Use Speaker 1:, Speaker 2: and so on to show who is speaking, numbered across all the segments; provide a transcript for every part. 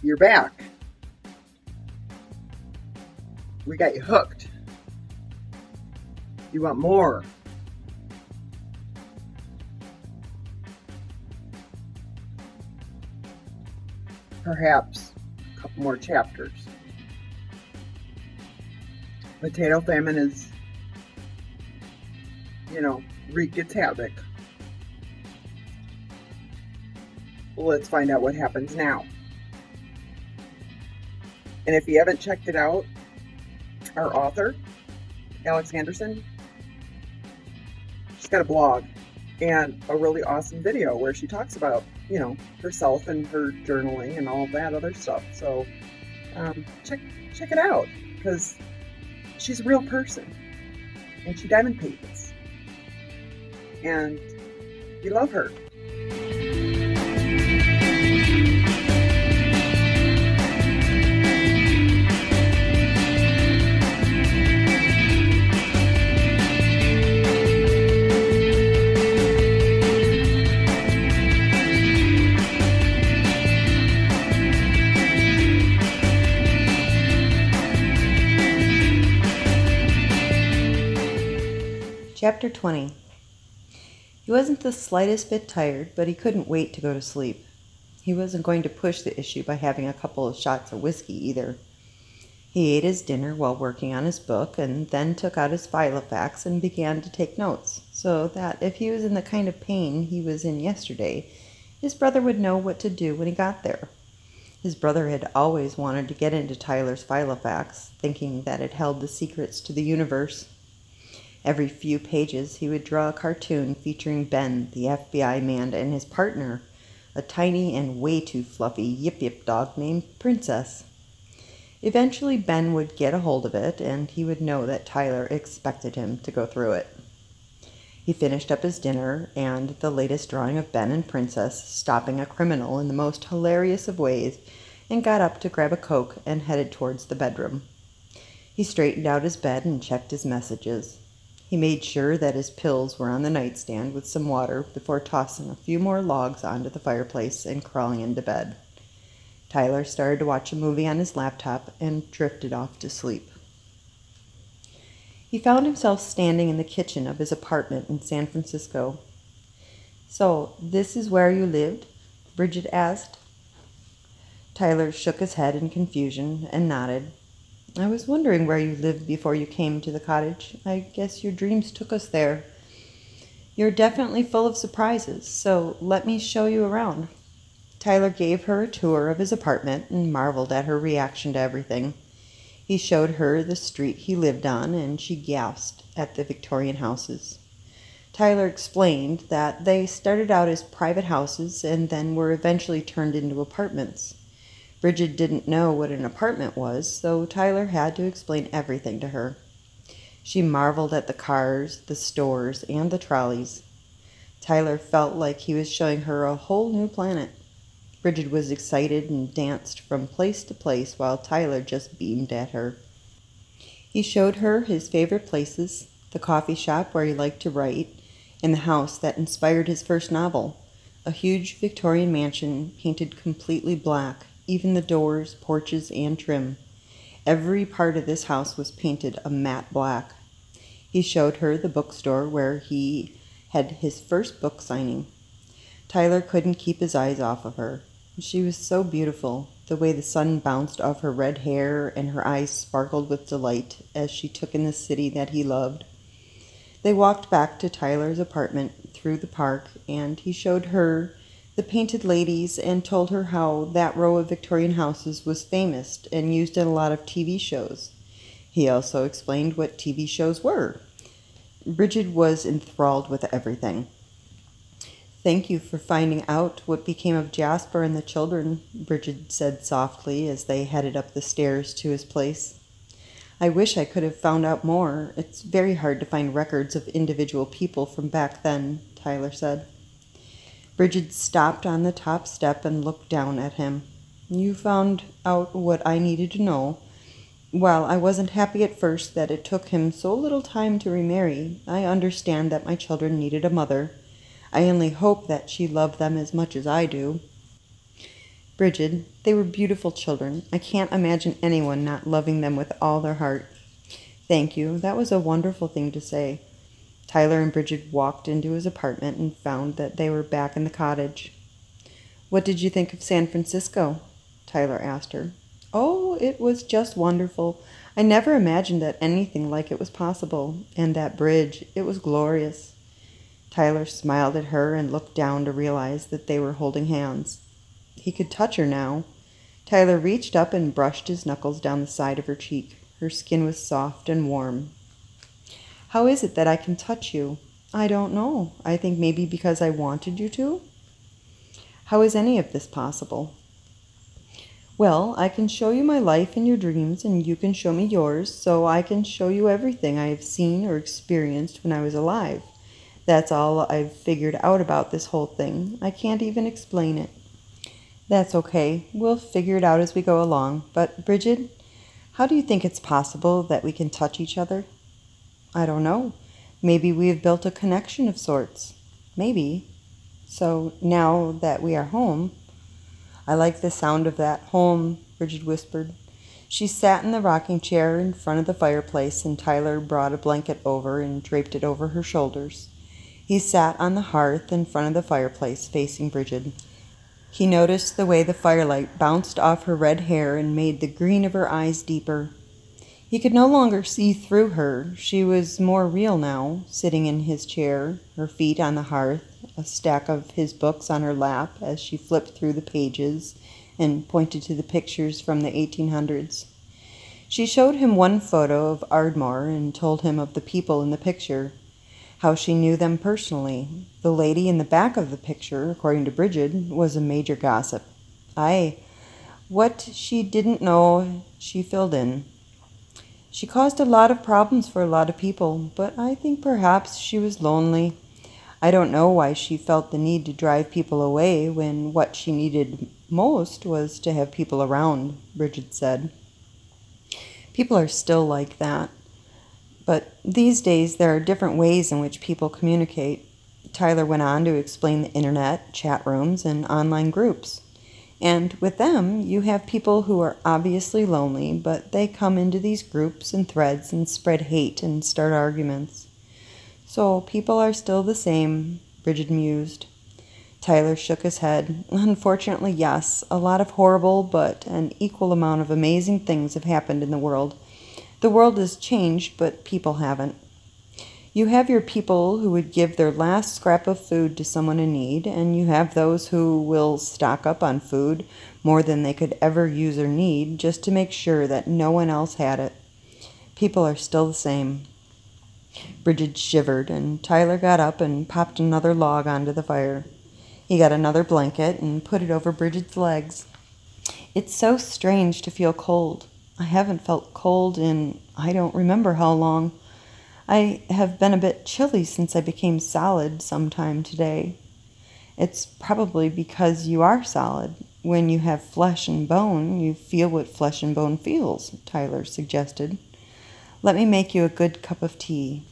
Speaker 1: You're back. We got you hooked. You want more. Perhaps a couple more chapters. Potato famine is, wreaked its havoc. Let's find out what happens now. And if you haven't checked it out, our author, Alex Andersen, she's got a blog and a really awesome video where she talks about, herself and her journaling and all that other stuff. So check it out, because she's a real person and she diamond paints. And we love her.
Speaker 2: Chapter 20. He wasn't the slightest bit tired, but he couldn't wait to go to sleep. He wasn't going to push the issue by having a couple of shots of whiskey either. He ate his dinner while working on his book, and then took out his filofax and began to take notes, so that if he was in the kind of pain he was in yesterday, his brother would know what to do when he got there. His brother had always wanted to get into Tyler's filofax, thinking that it held the secrets to the universe. Every few pages he would draw a cartoon featuring Ben, the FBI man, and his partner, a tiny and way too fluffy yip-yip dog named Princess. Eventually Ben would get a hold of it, and he would know that Tyler expected him to go through it. He finished up his dinner and the latest drawing of Ben and Princess stopping a criminal in the most hilarious of ways, and got up to grab a Coke and headed towards the bedroom. He straightened out his bed and checked his messages. He made sure that his pills were on the nightstand with some water before tossing a few more logs onto the fireplace and crawling into bed. Tyler started to watch a movie on his laptop and drifted off to sleep. He found himself standing in the kitchen of his apartment in San Francisco. "So, this is where you lived?" Bridget asked. Tyler shook his head in confusion and nodded. "I was wondering where you lived before you came to the cottage. I guess your dreams took us there. You're definitely full of surprises, so let me show you around." Tyler gave her a tour of his apartment and marveled at her reaction to everything. He showed her the street he lived on, and she gasped at the Victorian houses. Tyler explained that they started out as private houses and then were eventually turned into apartments. Bridget didn't know what an apartment was, so Tyler had to explain everything to her. She marveled at the cars, the stores, and the trolleys. Tyler felt like he was showing her a whole new planet. Bridget was excited and danced from place to place while Tyler just beamed at her. He showed her his favorite places, the coffee shop where he liked to write, and the house that inspired his first novel, a huge Victorian mansion painted completely black. Even the doors, porches, and trim. Every part of this house was painted a matte black. He showed her the bookstore where he had his first book signing. Tyler couldn't keep his eyes off of her. She was so beautiful, the way the sun bounced off her red hair and her eyes sparkled with delight as she took in the city that he loved. They walked back to Tyler's apartment through the park, and he showed her the painted ladies and told her how that row of Victorian houses was famous and used in a lot of TV shows. He also explained what TV shows were. Bridget was enthralled with everything. "Thank you for finding out what became of Jasper and the children," Bridget said softly as they headed up the stairs to his place. "I wish I could have found out more. It's very hard to find records of individual people from back then," Tyler said. Bridget stopped on the top step and looked down at him. "You found out what I needed to know. While I wasn't happy at first that it took him so little time to remarry, I understand that my children needed a mother. I only hope that she loved them as much as I do." Bridget, they were beautiful children. I can't imagine anyone not loving them with all their heart. Thank you. That was a wonderful thing to say. Tyler and Bridget walked into his apartment and found that they were back in the cottage. What did you think of San Francisco? Tyler asked her. Oh, it was just wonderful. I never imagined that anything like it was possible. And that bridge, it was glorious. Tyler smiled at her and looked down to realize that they were holding hands. He could touch her now. Tyler reached up and brushed his knuckles down the side of her cheek. Her skin was soft and warm. How is it that I can touch you? I don't know. I think maybe because I wanted you to. How is any of this possible? Well, I can show you my life and your dreams, and you can show me yours, so I can show you everything I have seen or experienced when I was alive. That's all I've figured out about this whole thing. I can't even explain it. That's okay. We'll figure it out as we go along. But, Bridget, how do you think it's possible that we can touch each other? I don't know. Maybe we have built a connection of sorts. Maybe. So now that we are home, I like the sound of that home, Bridget whispered. She sat in the rocking chair in front of the fireplace, and Tyler brought a blanket over and draped it over her shoulders. He sat on the hearth in front of the fireplace, facing Bridget. He noticed the way the firelight bounced off her red hair and made the green of her eyes deeper. He could no longer see through her. She was more real now, sitting in his chair, her feet on the hearth, a stack of his books on her lap as she flipped through the pages and pointed to the pictures from the 1800s. She showed him one photo of Ardmore and told him of the people in the picture, how she knew them personally. The lady in the back of the picture, according to Bridget, was a major gossip. Aye, what she didn't know, she filled in. She caused a lot of problems for a lot of people, but I think perhaps she was lonely. I don't know why she felt the need to drive people away when what she needed most was to have people around, Bridget said. People are still like that. But these days there are different ways in which people communicate. Tyler went on to explain the internet, chat rooms, and online groups. And with them, you have people who are obviously lonely, but they come into these groups and threads and spread hate and start arguments. So people are still the same, Bridget mused. Tyler shook his head. Unfortunately, yes, a lot of horrible but an equal amount of amazing things have happened in the world. The world has changed, but people haven't. You have your people who would give their last scrap of food to someone in need, and you have those who will stock up on food more than they could ever use or need just to make sure that no one else had it. People are still the same. Bridget shivered, and Tyler got up and popped another log onto the fire. He got another blanket and put it over Bridget's legs. It's so strange to feel cold. I haven't felt cold in I don't remember how long. I have been a bit chilly since I became solid sometime today. It's probably because you are solid. When you have flesh and bone, you feel what flesh and bone feels, Tyler suggested. Let me make you a good cup of tea.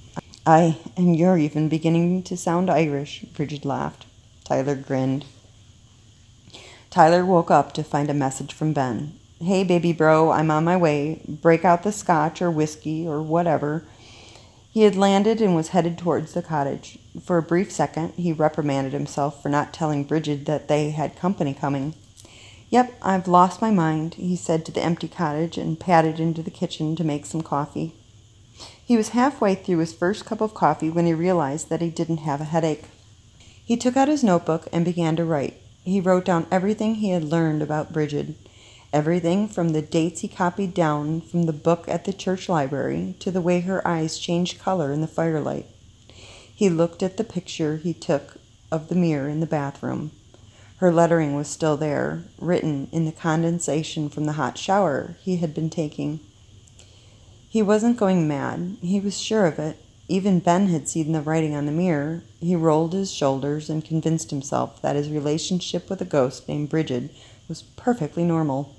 Speaker 2: Aye, and you're even beginning to sound Irish, Bridget laughed. Tyler grinned. Tyler woke up to find a message from Ben. Hey, baby bro, I'm on my way. Break out the scotch or whiskey or whatever. He had landed and was headed towards the cottage. For a brief second, he reprimanded himself for not telling Bridget that they had company coming. Yep, I've lost my mind, he said to the empty cottage and padded into the kitchen to make some coffee. He was halfway through his first cup of coffee when he realized that he didn't have a headache. He took out his notebook and began to write. He wrote down everything he had learned about Bridget. Everything from the dates he copied down from the book at the church library to the way her eyes changed color in the firelight. He looked at the picture he took of the mirror in the bathroom. Her lettering was still there, written in the condensation from the hot shower he had been taking. He wasn't going mad. He was sure of it. Even Ben had seen the writing on the mirror. He rolled his shoulders and convinced himself that his relationship with a ghost named Bridget was perfectly normal.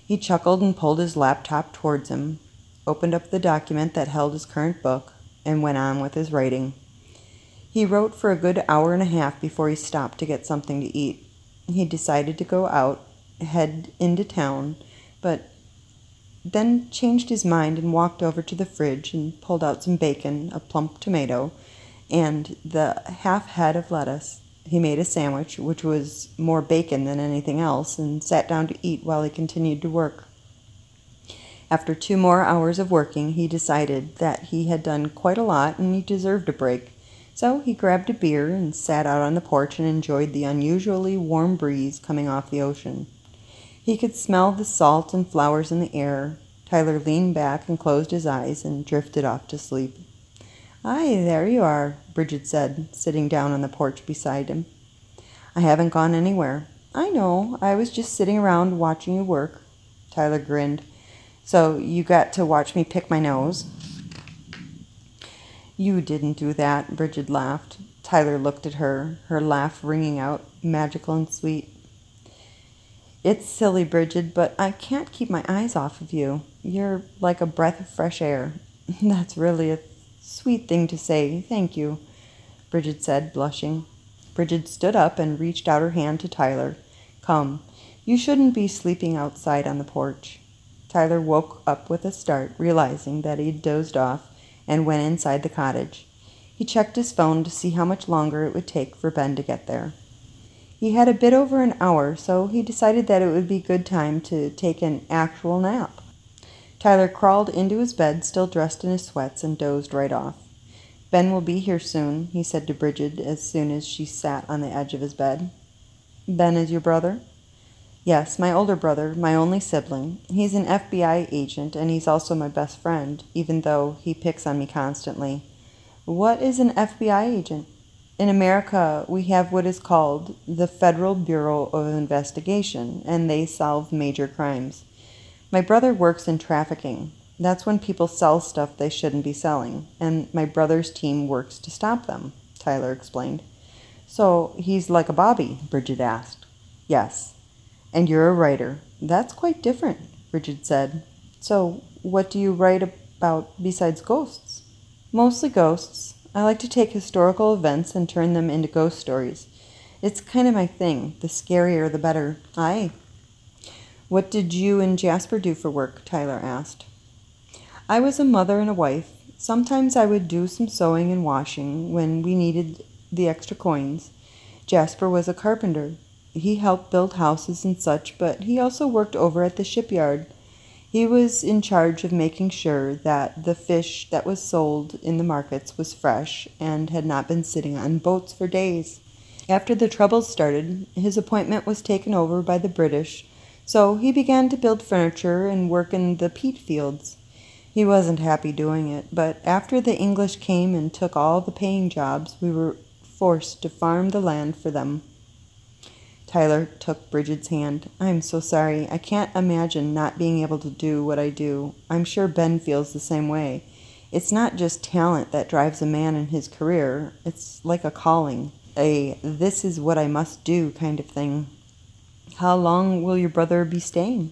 Speaker 2: He chuckled and pulled his laptop towards him, opened up the document that held his current book, and went on with his writing. He wrote for a good hour and a half before he stopped to get something to eat. He decided to go out, head into town, but then changed his mind and walked over to the fridge and pulled out some bacon, a plump tomato, and the half head of lettuce. He made a sandwich, which was more bacon than anything else, and sat down to eat while he continued to work. After 2 more hours of working, he decided that he had done quite a lot and he deserved a break. So he grabbed a beer and sat out on the porch and enjoyed the unusually warm breeze coming off the ocean. He could smell the salt and flowers in the air. Tyler leaned back and closed his eyes and drifted off to sleep. "Aye, there you are," Bridget said, sitting down on the porch beside him. "I haven't gone anywhere." "I know. I was just sitting around watching you work." Tyler grinned. "So you got to watch me pick my nose?" "You didn't do that," Bridget laughed. Tyler looked at her, her laugh ringing out, magical and sweet. "It's silly, Bridget, but I can't keep my eyes off of you. You're like a breath of fresh air." "That's really a sweet thing to say, thank you," Bridget said, blushing. Bridget stood up and reached out her hand to Tyler. "Come, you shouldn't be sleeping outside on the porch." Tyler woke up with a start, realizing that he'd dozed off, and went inside the cottage. He checked his phone to see how much longer it would take for Ben to get there. He had a bit over an hour, so he decided that it would be good time to take an actual nap. Tyler crawled into his bed, still dressed in his sweats, and dozed right off. "Ben will be here soon," he said to Bridget as soon as she sat on the edge of his bed. "Ben is your brother?" "Yes, my older brother, my only sibling. He's an FBI agent, and he's also my best friend, even though he picks on me constantly." "What is an FBI agent?" "In America, we have what is called the Federal Bureau of Investigation, and they solve major crimes. My brother works in trafficking. That's when people sell stuff they shouldn't be selling, and my brother's team works to stop them," Tyler explained. "So he's like a Bobby?" Bridget asked. "Yes. And you're a writer." "That's quite different," Bridget said. "So what do you write about besides ghosts?" "Mostly ghosts. I like to take historical events and turn them into ghost stories. It's kind of my thing. The scarier the better." "Aye." "What did you and Jasper do for work?" Tyler asked. "I was a mother and a wife. Sometimes I would do some sewing and washing when we needed the extra coins. Jasper was a carpenter. He helped build houses and such, but he also worked over at the shipyard. He was in charge of making sure that the fish that was sold in the markets was fresh and had not been sitting on boats for days. After the troubles started, his appointment was taken over by the British, so he began to build furniture and work in the peat fields. He wasn't happy doing it, but after the English came and took all the paying jobs, we were forced to farm the land for them." Tyler took Bridget's hand. "I'm so sorry. I can't imagine not being able to do what I do. I'm sure Ben feels the same way. It's not just talent that drives a man in his career. It's like a calling, a this is what I must do kind of thing." "How long will your brother be staying?"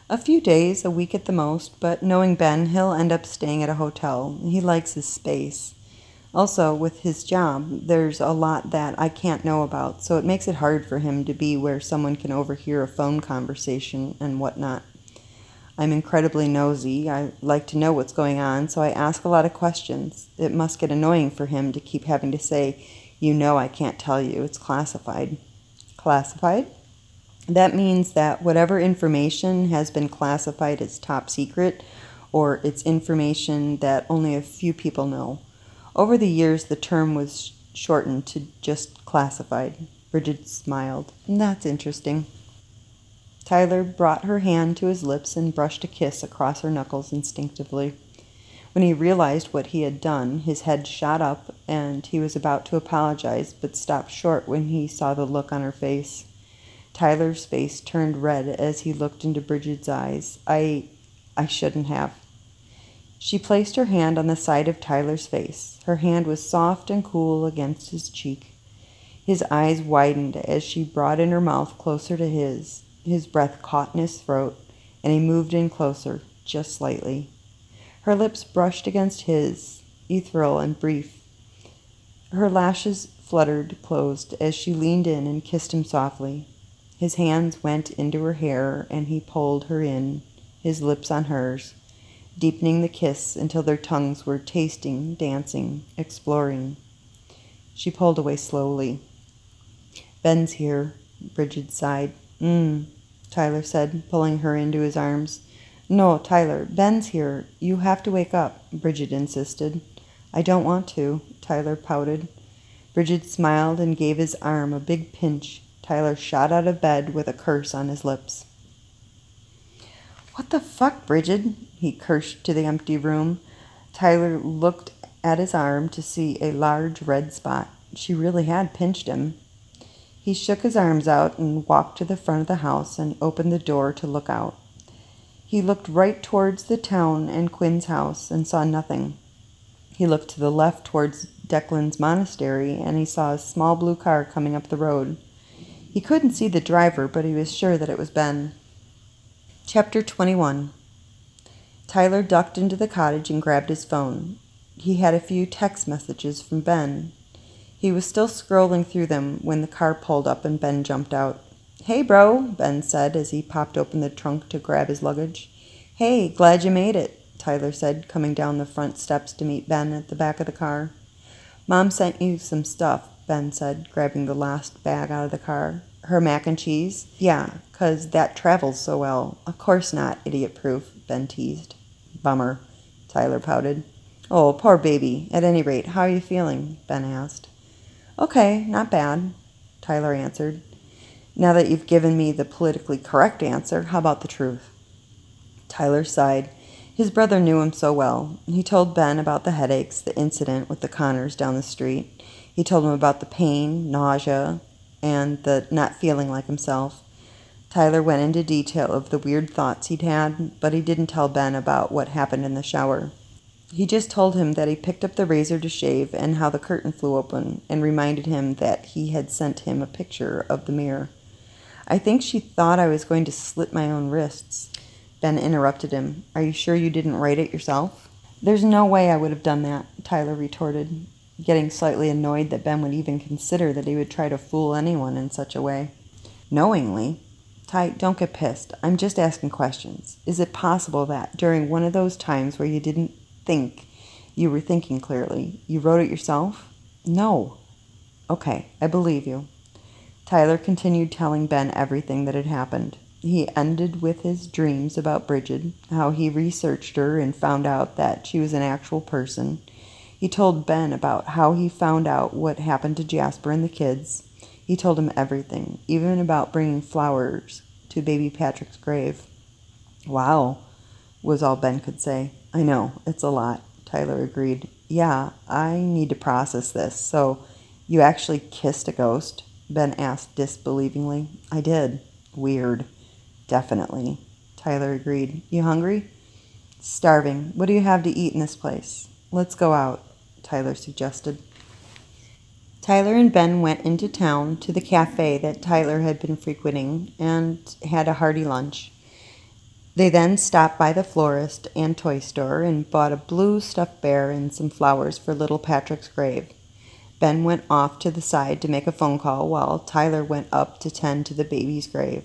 Speaker 2: "A few days, a week at the most, but knowing Ben, he'll end up staying at a hotel. He likes his space. Also, with his job, there's a lot that I can't know about, so it makes it hard for him to be where someone can overhear a phone conversation and whatnot. I'm incredibly nosy. I like to know what's going on, so I ask a lot of questions. It must get annoying for him to keep having to say, 'You know I can't tell you. It's classified.'" "Classified?" "That means that whatever information has been classified as top secret, or it's information that only a few people know. Over the years, the term was shortened to just classified." Bridget smiled. "That's interesting." Tyler brought her hand to his lips and brushed a kiss across her knuckles instinctively. When he realized what he had done, his head shot up, and he was about to apologize, but stopped short when he saw the look on her face. Tyler's face turned red as he looked into Bridget's eyes. I shouldn't have." She placed her hand on the side of Tyler's face. Her hand was soft and cool against his cheek. His eyes widened as she brought in her mouth closer to his. His breath caught in his throat, and he moved in closer, just slightly. Her lips brushed against his, ethereal and brief. Her lashes fluttered closed as she leaned in and kissed him softly. His hands went into her hair, and he pulled her in, his lips on hers, deepening the kiss until their tongues were tasting, dancing, exploring. She pulled away slowly. "Ben's here," Bridget sighed. Tyler said, pulling her into his arms. "No, Tyler, Ben's here. You have to wake up," Bridget insisted. "I don't want to," Tyler pouted. Bridget smiled and gave his arm a big pinch. Tyler shot out of bed with a curse on his lips. "What the fuck, Bridget?" he cursed to the empty room. Tyler looked at his arm to see a large red spot. She really had pinched him. He shook his arms out and walked to the front of the house and opened the door to look out. He looked right towards the town and Quinn's house and saw nothing. He looked to the left towards Declan's monastery, and he saw a small blue car coming up the road. He couldn't see the driver, but he was sure that it was Ben. Chapter 21. Tyler ducked into the cottage and grabbed his phone. He had a few text messages from Ben. He was still scrolling through them when the car pulled up and Ben jumped out. "Hey, bro," Ben said as he popped open the trunk to grab his luggage. "Hey, glad you made it," Tyler said, coming down the front steps to meet Ben at the back of the car. "Mom sent you some stuff," Ben said, grabbing the last bag out of the car. "Her mac and cheese?" "Yeah, 'cause that travels so well." "Of course not, idiot-proof," Ben teased. "Bummer," Tyler pouted. "Oh, poor baby. At any rate, how are you feeling?" Ben asked. "Okay, not bad," Tyler answered. "Now that you've given me the politically correct answer, how about the truth?" Tyler sighed. His brother knew him so well. He told Ben about the headaches, the incident with the Connors down the street. He told him about the pain, nausea, and the not feeling like himself. Tyler went into detail of the weird thoughts he'd had, but he didn't tell Ben about what happened in the shower. He just told him that he picked up the razor to shave and how the curtain flew open, and reminded him that he had sent him a picture of the mirror. "I think she thought I was going to slit my own wrists." Ben interrupted him. "Are you sure you didn't write it yourself?" "There's no way I would have done that," Tyler retorted, getting slightly annoyed that Ben would even consider that he would try to fool anyone in such a way. "Knowingly?" "Ty, don't get pissed. I'm just asking questions. Is it possible that during one of those times where you didn't think you were thinking clearly, you wrote it yourself?" "No." "Okay, I believe you." Tyler continued telling Ben everything that had happened. He ended with his dreams about Bridget, how he researched her and found out that she was an actual person. He told Ben about how he found out what happened to Jasper and the kids. He told him everything, even about bringing flowers to baby Patrick's grave. "Wow," was all Ben could say. "I know, it's a lot," Tyler agreed. "Yeah, I need to process this. So, you actually kissed a ghost?" Ben asked disbelievingly. "I did." "Weird." "Definitely," Tyler agreed. "You hungry?" "Starving. What do you have to eat in this place?" "Let's go out," Tyler suggested. Tyler and Ben went into town to the cafe that Tyler had been frequenting and had a hearty lunch. They then stopped by the florist and toy store and bought a blue stuffed bear and some flowers for little Patrick's grave. Ben went off to the side to make a phone call while Tyler went up to tend to the baby's grave.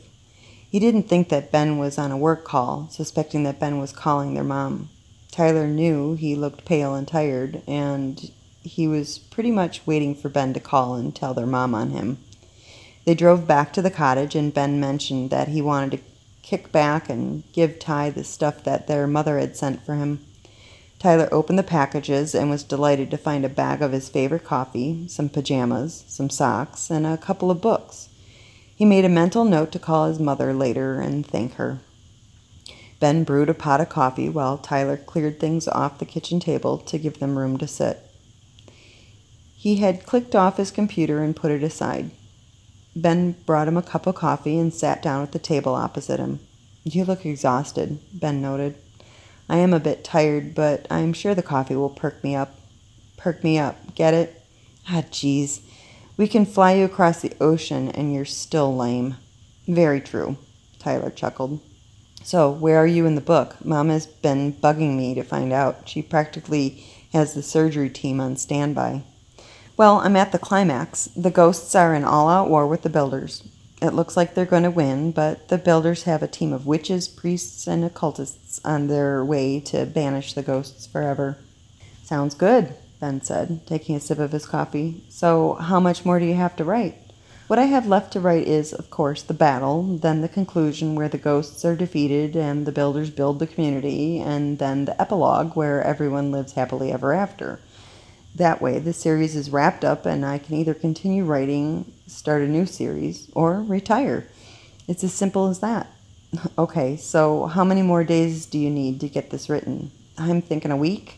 Speaker 2: He didn't think that Ben was on a work call, suspecting that Ben was calling their mom. Tyler knew he looked pale and tired, and he was pretty much waiting for Ben to call and tell their mom on him. They drove back to the cottage, and Ben mentioned that he wanted to kick back and give Ty the stuff that their mother had sent for him. Tyler opened the packages and was delighted to find a bag of his favorite coffee, some pajamas, some socks, and a couple of books. He made a mental note to call his mother later and thank her. Ben brewed a pot of coffee while Tyler cleared things off the kitchen table to give them room to sit. He had clicked off his computer and put it aside. Ben brought him a cup of coffee and sat down at the table opposite him. "You look exhausted," Ben noted. "I am a bit tired, but I'm sure the coffee will perk me up." "Perk me up, get it?" "Ah, geez. We can fly you across the ocean and you're still lame." "Very true," Tyler chuckled. "So, where are you in the book? Mom has been bugging me to find out. She practically has the surgery team on standby." "Well, I'm at the climax. The ghosts are in all-out war with the builders. It looks like they're going to win, but the builders have a team of witches, priests, and occultists on their way to banish the ghosts forever. Sounds good, Ben said, taking a sip of his coffee. So how much more do you have to write? What I have left to write is, of course, the battle, then the conclusion where the ghosts are defeated and the builders build the community, and then the epilogue where everyone lives happily ever after. That way, the series is wrapped up and I can either continue writing, start a new series, or retire. It's as simple as that. Okay, so how many more days do you need to get this written? I'm thinking a week.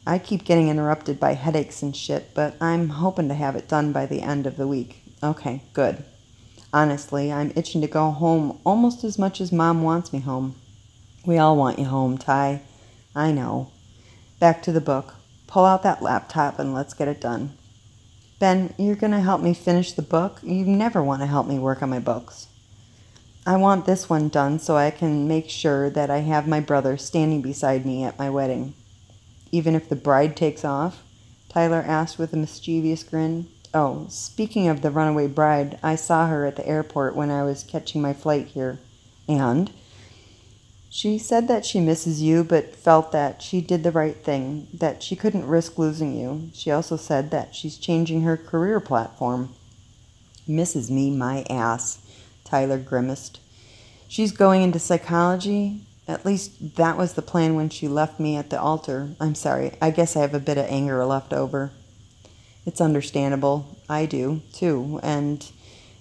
Speaker 2: I keep getting interrupted by headaches and shit, but I'm hoping to have it done by the end of the week. Okay, good. Honestly, I'm itching to go home almost as much as Mom wants me home. We all want you home, Ty. I know. Back to the book. Pull out that laptop and let's get it done. Ben, you're going to help me finish the book? You never want to help me work on my books. I want this one done so I can make sure that I have my brother standing beside me at my wedding. Even if the bride takes off? Tyler asked with a mischievous grin. Oh, speaking of the runaway bride, I saw her at the airport when I was catching my flight here. And? She said that she misses you, but felt that she did the right thing, that she couldn't risk losing you. She also said that she's changing her career platform. Misses me, my ass, Tyler grimaced. She's going into psychology? At least that was the plan when she left me at the altar. I'm sorry, I guess I have a bit of anger left over. It's understandable. I do, too, and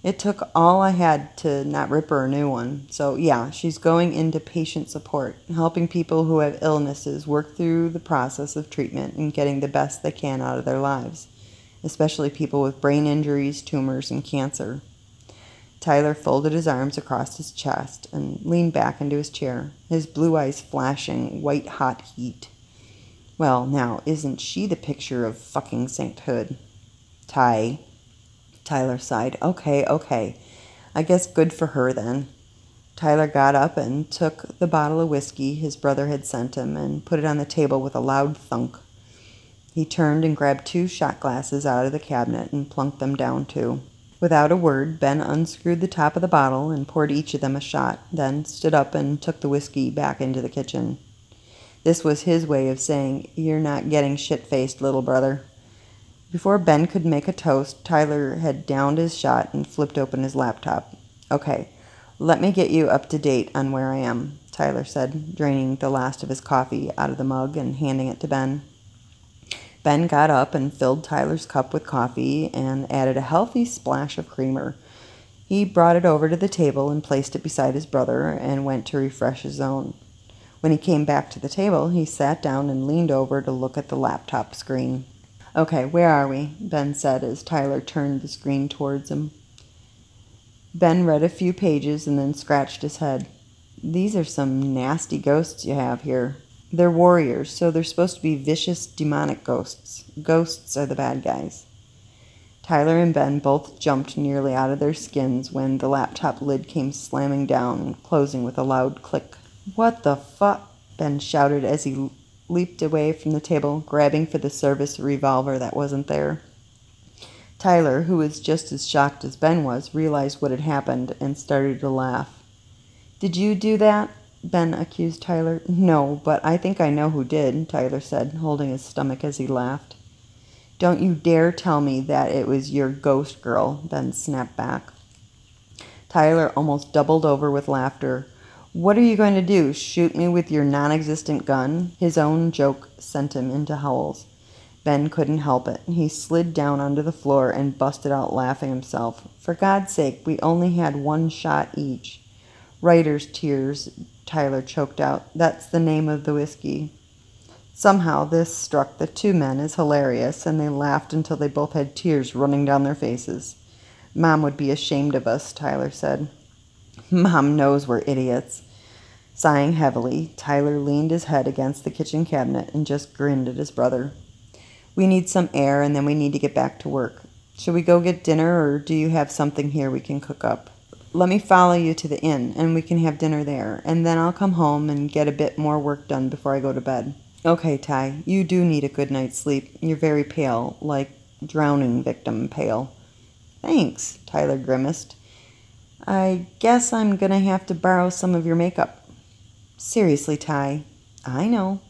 Speaker 2: it took all I had to not rip her a new one. So, yeah, she's going into patient support, helping people who have illnesses work through the process of treatment and getting the best they can out of their lives, especially people with brain injuries, tumors, and cancer. Tyler folded his arms across his chest and leaned back into his chair, his blue eyes flashing white-hot heat. Well, now, isn't she the picture of fucking sainthood? Tyler sighed. Okay. I guess good for her then. Tyler got up and took the bottle of whiskey his brother had sent him and put it on the table with a loud thunk. He turned and grabbed 2 shot glasses out of the cabinet and plunked them down too. Without a word, Ben unscrewed the top of the bottle and poured each of them a shot, then stood up and took the whiskey back into the kitchen. This was his way of saying, "You're not getting shit-faced, little brother." Before Ben could make a toast, Tyler had downed his shot and flipped open his laptop. Okay, let me get you up to date on where I am, Tyler said, draining the last of his coffee out of the mug and handing it to Ben. Ben got up and filled Tyler's cup with coffee and added a healthy splash of creamer. He brought it over to the table and placed it beside his brother and went to refresh his own. When he came back to the table, he sat down and leaned over to look at the laptop screen. Okay, where are we? Ben said as Tyler turned the screen towards him. Ben read a few pages and then scratched his head. These are some nasty ghosts you have here. They're warriors, so they're supposed to be vicious, demonic ghosts. Ghosts are the bad guys. Tyler and Ben both jumped nearly out of their skins when the laptop lid came slamming down, closing with a loud click. What the fuck? Ben shouted as he leaped away from the table, grabbing for the service revolver that wasn't there. Tyler, who was just as shocked as Ben was, realized what had happened and started to laugh. Did you do that? Ben accused Tyler. No, but I think I know who did, Tyler said, holding his stomach as he laughed. Don't you dare tell me that it was your ghost girl, Ben snapped back. Tyler almost doubled over with laughter. What are you going to do, shoot me with your non-existent gun? His own joke sent him into howls. Ben couldn't help it. He slid down onto the floor and busted out laughing himself. For God's sake, we only had 1 shot each. Writer's tears, Tyler choked out. That's the name of the whiskey. Somehow this struck the 2 men as hilarious, and they laughed until they both had tears running down their faces. Mom would be ashamed of us, Tyler said. Mom knows we're idiots. Sighing heavily, Tyler leaned his head against the kitchen cabinet and just grinned at his brother. We need some air, and then we need to get back to work. Shall we go get dinner, or do you have something here we can cook up? Let me follow you to the inn, and we can have dinner there, and then I'll come home and get a bit more work done before I go to bed. Okay, Ty, you do need a good night's sleep. You're very pale, like drowning victim pale. Thanks, Tyler grimaced. I guess I'm gonna have to borrow some of your makeup. Seriously, Ty. I know.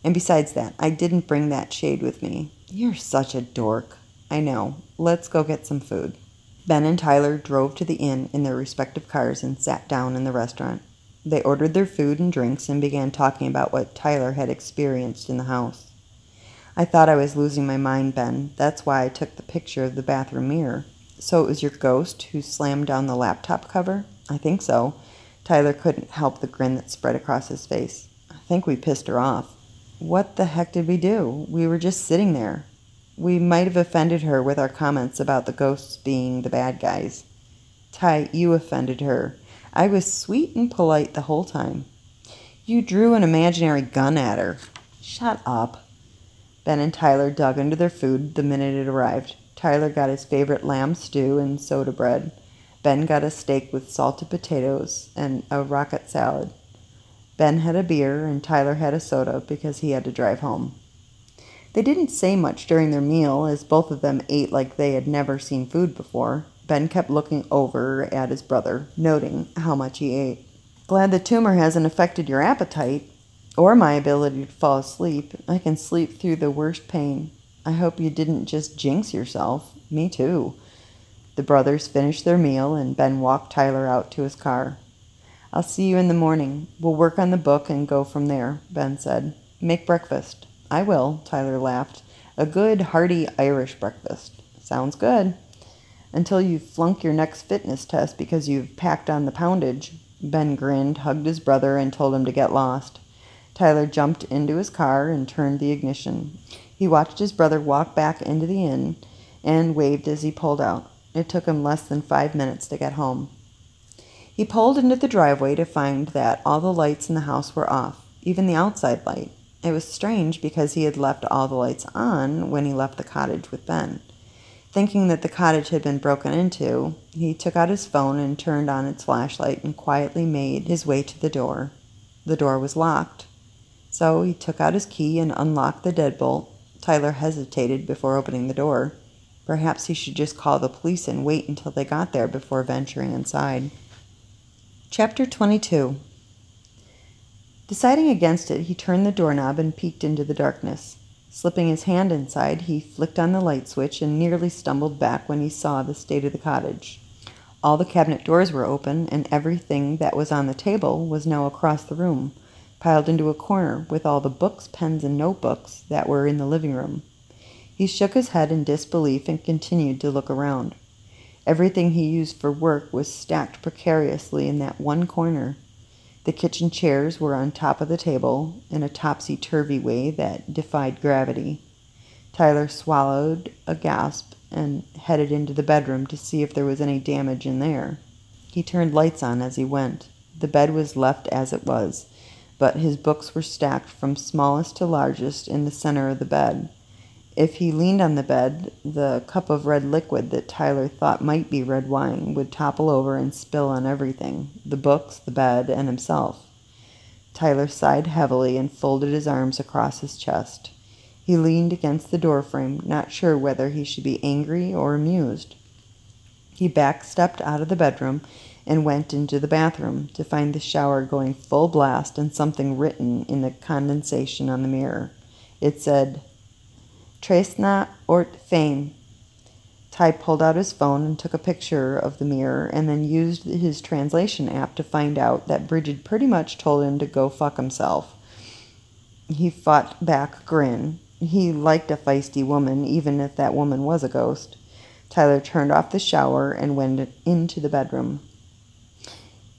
Speaker 2: And besides that, I didn't bring that shade with me. You're such a dork. I know. Let's go get some food. Ben and Tyler drove to the inn in their respective cars and sat down in the restaurant. They ordered their food and drinks and began talking about what Tyler had experienced in the house. I thought I was losing my mind, Ben. That's why I took the picture of the bathroom mirror. So it was your ghost who slammed down the laptop cover? I think so. Tyler couldn't help the grin that spread across his face. I think we pissed her off. What the heck did we do? We were just sitting there. We might have offended her with our comments about the ghosts being the bad guys. Ty, you offended her. I was sweet and polite the whole time. You drew an imaginary gun at her. Shut up. Ben and Tyler dug into their food the minute it arrived. Tyler got his favorite lamb stew and soda bread. Ben got a steak with salted potatoes and a rocket salad. Ben had a beer and Tyler had a soda because he had to drive home. They didn't say much during their meal as both of them ate like they had never seen food before. Ben kept looking over at his brother, noting how much he ate. Glad the tumor hasn't affected your appetite or my ability to fall asleep. I can sleep through the worst pain. I hope you didn't just jinx yourself. Me too. The brothers finished their meal and Ben walked Tyler out to his car. I'll see you in the morning. We'll work on the book and go from there, Ben said. Make breakfast. I will, Tyler laughed. A good, hearty Irish breakfast. Sounds good. Until you flunk your next fitness test because you've packed on the poundage. Ben grinned, hugged his brother, and told him to get lost. Tyler jumped into his car and turned the ignition. He watched his brother walk back into the inn and waved as he pulled out. It took him less than 5 minutes to get home. He pulled into the driveway to find that all the lights in the house were off, even the outside light. It was strange because he had left all the lights on when he left the cottage with Ben. Thinking that the cottage had been broken into, he took out his phone and turned on its flashlight and quietly made his way to the door. The door was locked, so he took out his key and unlocked the deadbolt. Tyler hesitated before opening the door. Perhaps he should just call the police and wait until they got there before venturing inside. Chapter 22. Deciding against it, he turned the doorknob and peeked into the darkness. Slipping his hand inside, he flicked on the light switch and nearly stumbled back when he saw the state of the cottage. All the cabinet doors were open, and everything that was on the table was now across the room, piled into a corner with all the books, pens, and notebooks that were in the living room. He shook his head in disbelief and continued to look around. Everything he used for work was stacked precariously in that one corner. The kitchen chairs were on top of the table in a topsy-turvy way that defied gravity. Tyler swallowed a gasp and headed into the bedroom to see if there was any damage in there. He turned lights on as he went. The bed was left as it was, but his books were stacked from smallest to largest in the center of the bed. If he leaned on the bed, the cup of red liquid that Tyler thought might be red wine would topple over and spill on everything, the books, the bed, and himself. Tyler sighed heavily and folded his arms across his chest. He leaned against the doorframe, not sure whether he should be angry or amused. He backstepped out of the bedroom and went into the bathroom to find the shower going full blast and something written in the condensation on the mirror. It said, Tresna ort fame. Ty pulled out his phone and took a picture of the mirror and then used his translation app to find out that Bridget pretty much told him to go fuck himself. He fought back a grin. He liked a feisty woman, even if that woman was a ghost. Tyler turned off the shower and went into the bedroom.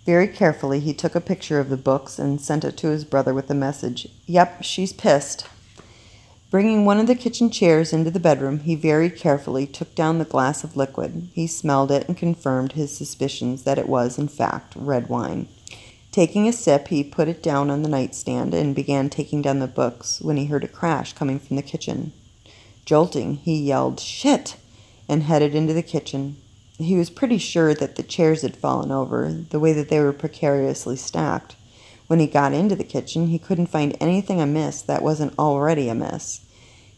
Speaker 2: Very carefully, he took a picture of the books and sent it to his brother with the message, Yep, she's pissed. Bringing one of the kitchen chairs into the bedroom, he very carefully took down the glass of liquid. He smelled it and confirmed his suspicions that it was, in fact, red wine. Taking a sip, he put it down on the nightstand and began taking down the books when he heard a crash coming from the kitchen. Jolting, he yelled, Shit! And headed into the kitchen. He was pretty sure that the chairs had fallen over, the way that they were precariously stacked. When he got into the kitchen, he couldn't find anything amiss that wasn't already amiss.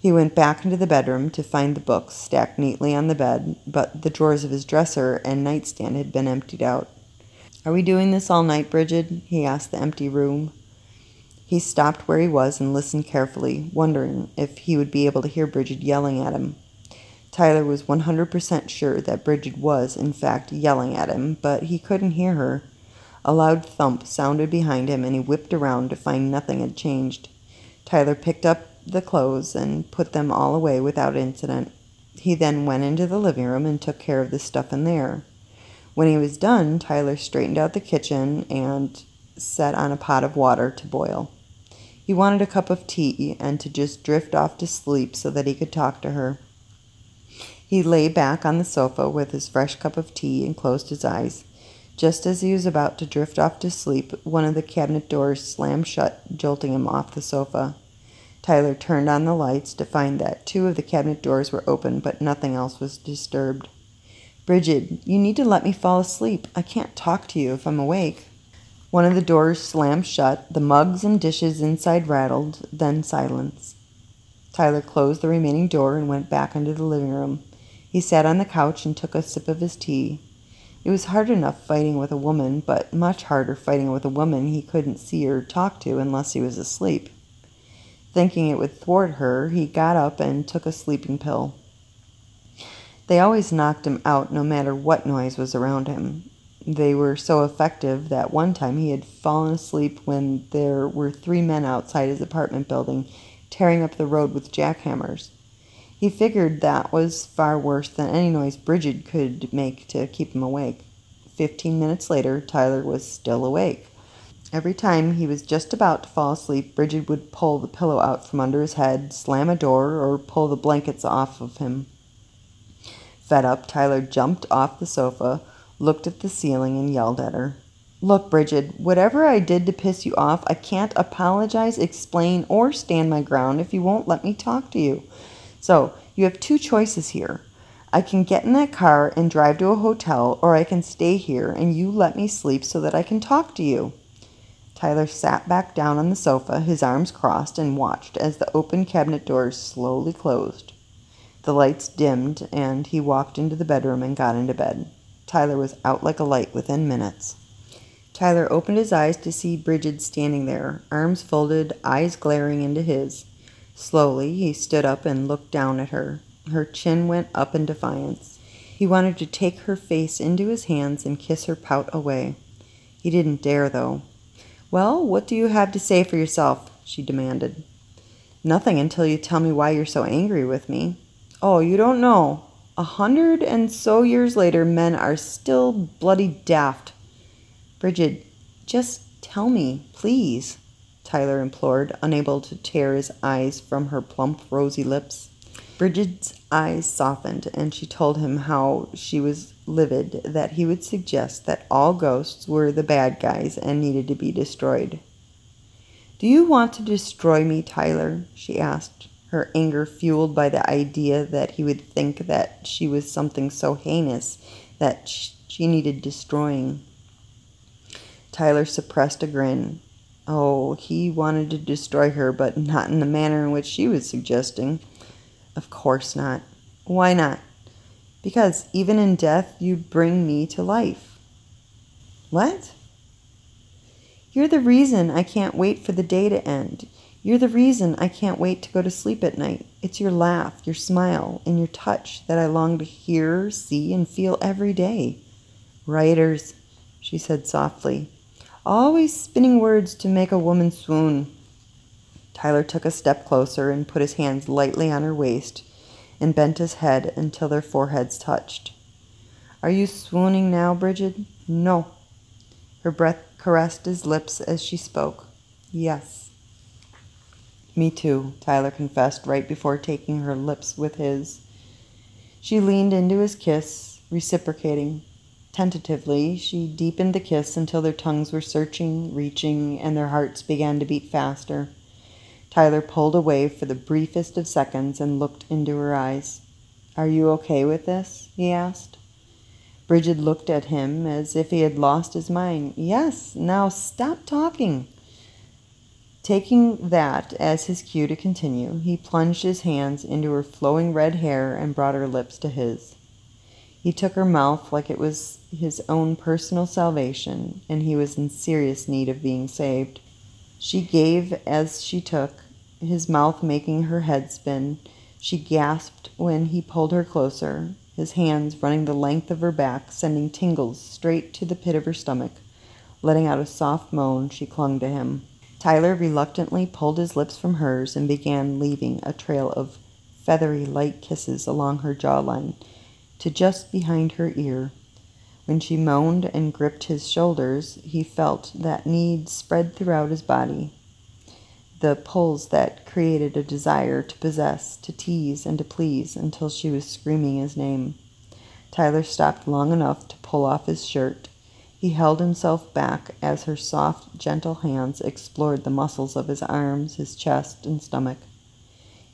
Speaker 2: He went back into the bedroom to find the books stacked neatly on the bed, but the drawers of his dresser and nightstand had been emptied out. "Are we doing this all night, Bridget?" he asked the empty room. He stopped where he was and listened carefully, wondering if he would be able to hear Bridget yelling at him. Tyler was 100% sure that Bridget was, in fact, yelling at him, but he couldn't hear her. A loud thump sounded behind him, and he whipped around to find nothing had changed. Tyler picked up the clothes and put them all away without incident. He then went into the living room and took care of the stuff in there. When he was done, Tyler straightened out the kitchen and set on a pot of water to boil. He wanted a cup of tea and to just drift off to sleep so that he could talk to her. He lay back on the sofa with his fresh cup of tea and closed his eyes. Just as he was about to drift off to sleep, one of the cabinet doors slammed shut, jolting him off the sofa. Tyler turned on the lights to find that 2 of the cabinet doors were open, but nothing else was disturbed. "Bridget, you need to let me fall asleep. I can't talk to you if I'm awake." One of the doors slammed shut, the mugs and dishes inside rattled, then silence. Tyler closed the remaining door and went back into the living room. He sat on the couch and took a sip of his tea. It was hard enough fighting with a woman, but much harder fighting with a woman he couldn't see or talk to unless he was asleep. Thinking it would thwart her, he got up and took a sleeping pill. They always knocked him out no matter what noise was around him. They were so effective that one time he had fallen asleep when there were 3 men outside his apartment building tearing up the road with jackhammers. He figured that was far worse than any noise Bridget could make to keep him awake. 15 minutes later, Tyler was still awake. Every time he was just about to fall asleep, Bridget would pull the pillow out from under his head, slam a door, or pull the blankets off of him. Fed up, Tyler jumped off the sofa, looked at the ceiling, and yelled at her. "Look, Bridget, whatever I did to piss you off, I can't apologize, explain, or stand my ground if you won't let me talk to you. So, you have 2 choices here. I can get in that car and drive to a hotel, or I can stay here and you let me sleep so that I can talk to you." Tyler sat back down on the sofa, his arms crossed, and watched as the open cabinet doors slowly closed. The lights dimmed, and he walked into the bedroom and got into bed. Tyler was out like a light within minutes. Tyler opened his eyes to see Bridget standing there, arms folded, eyes glaring into his. Slowly, he stood up and looked down at her. Her chin went up in defiance. He wanted to take her face into his hands and kiss her pout away. He didn't dare, though. "Well, what do you have to say for yourself?" she demanded. "Nothing until you tell me why you're so angry with me." "Oh, you don't know. 100 and so years later, men are still bloody daft." "Bridget, just tell me, please," Tyler implored, unable to tear his eyes from her plump, rosy lips. Bridget's eyes softened, and she told him how she was livid that he would suggest that all ghosts were the bad guys and needed to be destroyed. "Do you want to destroy me, Tyler?" she asked, her anger fueled by the idea that he would think that she was something so heinous that she needed destroying. Tyler suppressed a grin. Oh, he wanted to destroy her, but not in the manner in which she was suggesting. Of course not. Why not? "Because even in death, you bring me to life." "What?" "You're the reason I can't wait for the day to end. You're the reason I can't wait to go to sleep at night. It's your laugh, your smile, and your touch that I long to hear, see, and feel every day." "Writers," she said softly. "Always spinning words to make a woman swoon." Tyler took a step closer and put his hands lightly on her waist and bent his head until their foreheads touched. "Are you swooning now, Bridget?" "No." Her breath caressed his lips as she spoke. "Yes." "Me too," Tyler confessed right before taking her lips with his. She leaned into his kiss, reciprocating. Tentatively, she deepened the kiss until their tongues were searching, reaching, and their hearts began to beat faster. Tyler pulled away for the briefest of seconds and looked into her eyes. "Are you okay with this?" he asked. Bridget looked at him as if he had lost his mind. "Yes, now stop talking." Taking that as his cue to continue, he plunged his hands into her flowing red hair and brought her lips to his. He took her mouth like it was his own personal salvation, and he was in serious need of being saved. She gave as she took, his mouth making her head spin. She gasped when he pulled her closer, his hands running the length of her back, sending tingles straight to the pit of her stomach. Letting out a soft moan, she clung to him. Tyler reluctantly pulled his lips from hers and began leaving a trail of feathery light kisses along her jawline to just behind her ear. When she moaned and gripped his shoulders, he felt that need spread throughout his body. The pulls that created a desire to possess, to tease, and to please until she was screaming his name. Tyler stopped long enough to pull off his shirt. He held himself back as her soft, gentle hands explored the muscles of his arms, his chest, and stomach.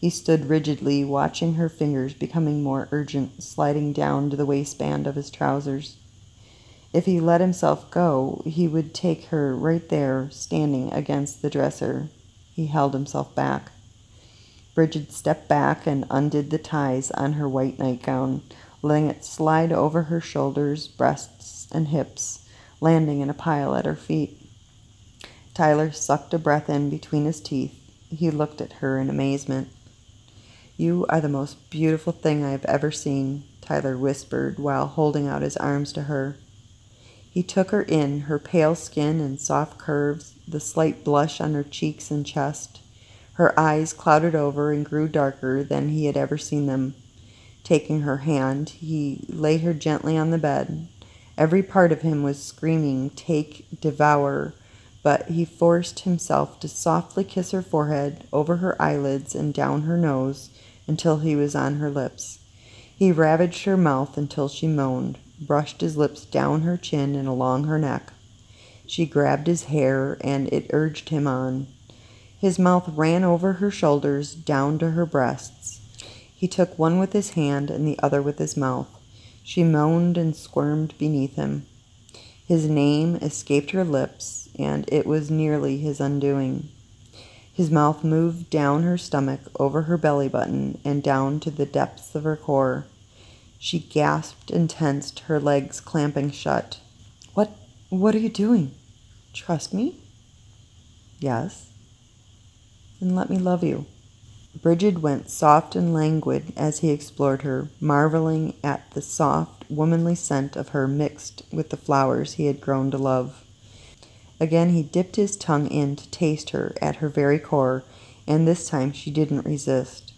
Speaker 2: He stood rigidly, watching her fingers becoming more urgent, sliding down to the waistband of his trousers. If he let himself go, he would take her right there, standing against the dresser. He held himself back. Bridget stepped back and undid the ties on her white nightgown, letting it slide over her shoulders, breasts, and hips, landing in a pile at her feet. Tyler sucked a breath in between his teeth. He looked at her in amazement. "You are the most beautiful thing I have ever seen," Tyler whispered while holding out his arms to her. He took her in, her pale skin and soft curves, the slight blush on her cheeks and chest. Her eyes clouded over and grew darker than he had ever seen them. Taking her hand, he laid her gently on the bed. Every part of him was screaming, "Take, devour," but he forced himself to softly kiss her forehead, over her eyelids, and down her nose until he was on her lips. He ravaged her mouth until she moaned, brushed his lips down her chin and along her neck. She grabbed his hair, and it urged him on. His mouth ran over her shoulders, down to her breasts. He took one with his hand and the other with his mouth. She moaned and squirmed beneath him. His name escaped her lips, and it was nearly his undoing. His mouth moved down her stomach, over her belly button, and down to the depths of her core. She gasped and tensed, her legs clamping shut. What are you doing? Trust me?" "Yes." "Then let me love you." Bridget went soft and languid as he explored her, marveling at the soft, womanly scent of her mixed with the flowers he had grown to love. Again he dipped his tongue in to taste her at her very core, and this time she didn't resist.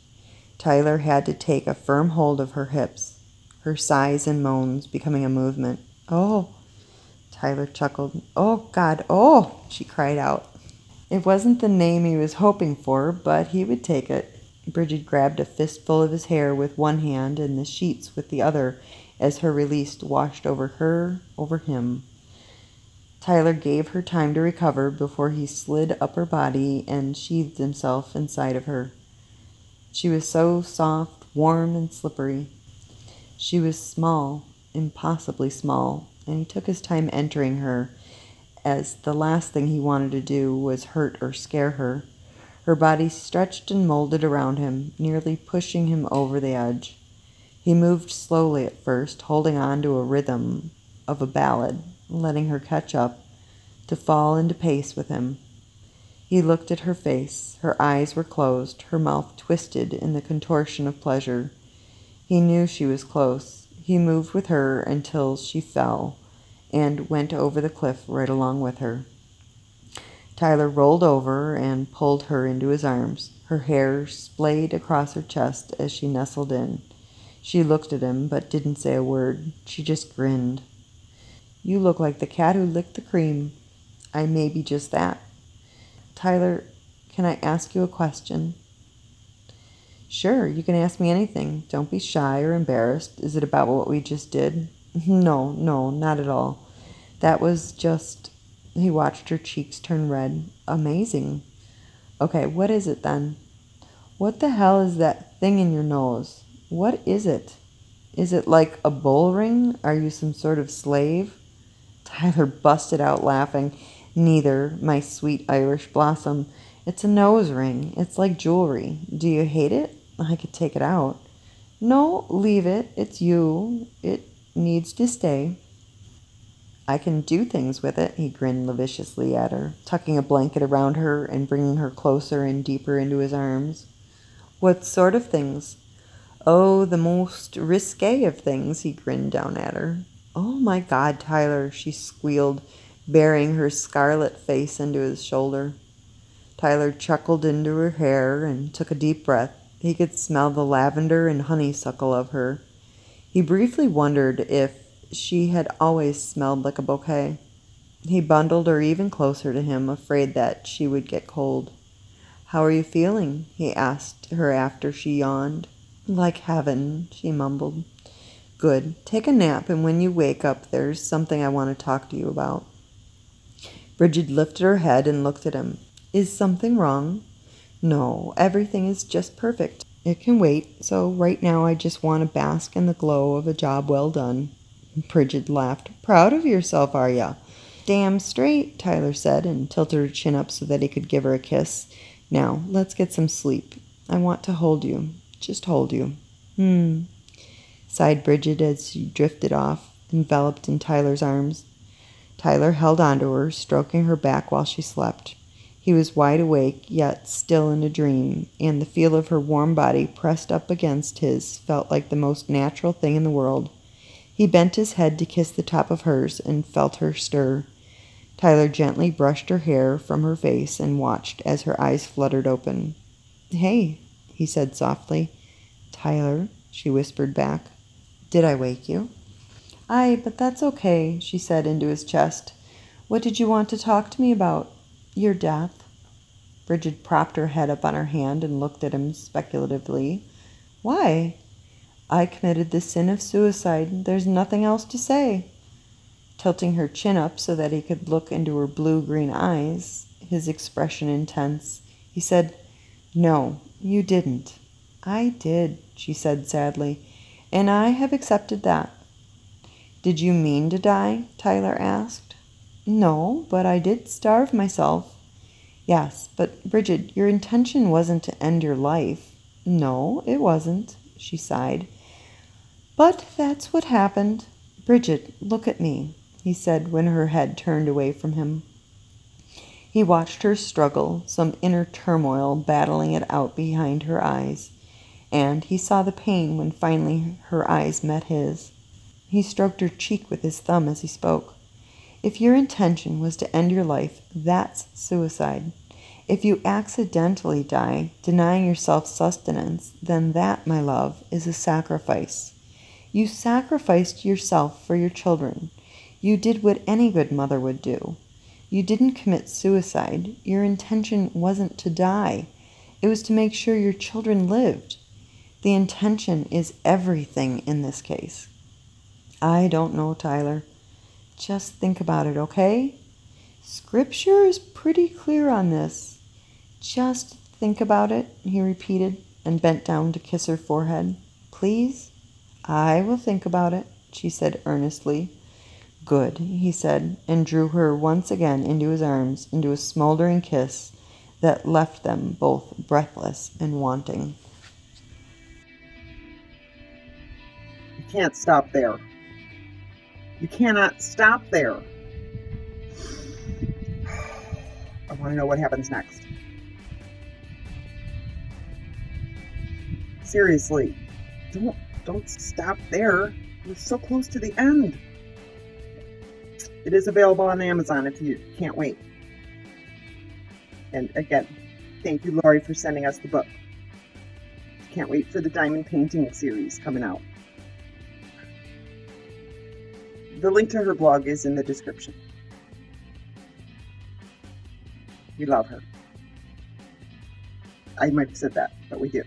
Speaker 2: Tyler had to take a firm hold of her hips, her sighs and moans becoming a movement. "Oh," Tyler chuckled. "Oh, God, oh," she cried out. It wasn't the name he was hoping for, but he would take it. Bridget grabbed a fistful of his hair with one hand and the sheets with the other as her release washed over her, over him. Tyler gave her time to recover before he slid up her body and sheathed himself inside of her. She was so soft, warm, and slippery. She was small, impossibly small, and he took his time entering her, as the last thing he wanted to do was hurt or scare her. Her body stretched and molded around him, nearly pushing him over the edge. He moved slowly at first, holding on to a rhythm of a ballad, letting her catch up, to fall into pace with him. He looked at her face. Her eyes were closed, her mouth twisted in the contortion of pleasure. He knew she was close. He moved with her until she fell, and went over the cliff right along with her. Tyler rolled over and pulled her into his arms. Her hair splayed across her chest as she nestled in. She looked at him, but didn't say a word. She just grinned. "You look like the cat who licked the cream." "I may be just that." "Tyler, can I ask you a question?" "Sure, you can ask me anything. Don't be shy or embarrassed. Is it about what we just did?" No, not at all. That was just..." He watched her cheeks turn red. "Amazing." "Okay, what is it then?" "What the hell is that thing in your nose? What is it? Is it like a bull ring? Are you some sort of slave?" Tyler busted out laughing. "Neither, my sweet Irish blossom. It's a nose ring. It's like jewelry. Do you hate it? I could take it out. No, leave it. It's you. It needs to stay. I can do things with it, he grinned lasciviously at her, tucking a blanket around her and bringing her closer and deeper into his arms. What sort of things? Oh, the most risque of things, he grinned down at her. Oh my God, Tyler, she squealed, burying her scarlet face into his shoulder. Tyler chuckled into her hair and took a deep breath. He could smell the lavender and honeysuckle of her. He briefly wondered if she had always smelled like a bouquet. He bundled her even closer to him, afraid that she would get cold. How are you feeling? He asked her after she yawned. Like heaven, she mumbled. Good. Take a nap, and when you wake up, there's something I want to talk to you about. Bridget lifted her head and looked at him. Is something wrong? No, everything is just perfect. It can wait, so right now I just want to bask in the glow of a job well done. Bridget laughed. Proud of yourself, are ya? Damn straight, Tyler said, and tilted her chin up so that he could give her a kiss. Now, let's get some sleep. I want to hold you. Just hold you. Sighed Bridget as she drifted off, enveloped in Tyler's arms. Tyler held onto her, stroking her back while she slept. He was wide awake, yet still in a dream, and the feel of her warm body pressed up against his felt like the most natural thing in the world. He bent his head to kiss the top of hers and felt her stir. Tyler gently brushed her hair from her face and watched as her eyes fluttered open. Hey, he said softly. Tyler, she whispered back. Did I wake you? Aye, but that's okay, she said into his chest. What did you want to talk to me about? Your death. Bridget propped her head up on her hand and looked at him speculatively. Why? I committed the sin of suicide. There's nothing else to say. Tilting her chin up so that he could look into her blue-green eyes, his expression intense, he said, No, you didn't. I did, she said sadly, and I have accepted that. Did you mean to die? Tyler asked. No, but I did starve myself. Yes, but Bridget, your intention wasn't to end your life. No, it wasn't, she sighed. But that's what happened. Bridget, look at me, he said when her head turned away from him. He watched her struggle, some inner turmoil battling it out behind her eyes, and he saw the pain when finally her eyes met his. He stroked her cheek with his thumb as he spoke. If your intention was to end your life, that's suicide. If you accidentally die, denying yourself sustenance, then that, my love, is a sacrifice. You sacrificed yourself for your children. You did what any good mother would do. You didn't commit suicide. Your intention wasn't to die. It was to make sure your children lived. The intention is everything in this case. I don't know, Tyler. Just think about it, okay? Scripture is pretty clear on this. Just think about it, he repeated, and bent down to kiss her forehead. Please? I will think about it, she said earnestly. Good, he said, and drew her once again into his arms, into a smoldering kiss that left them both breathless and wanting.
Speaker 1: You can't stop there. You cannot stop there. I want to know what happens next. Seriously, don't stop there. We're so close to the end. It is available on Amazon if you can't wait. And again, thank you, Lori, for sending us the book. Can't wait for the diamond painting series coming out. The link to her blog is in the description. We love her. I might have said that, but we do.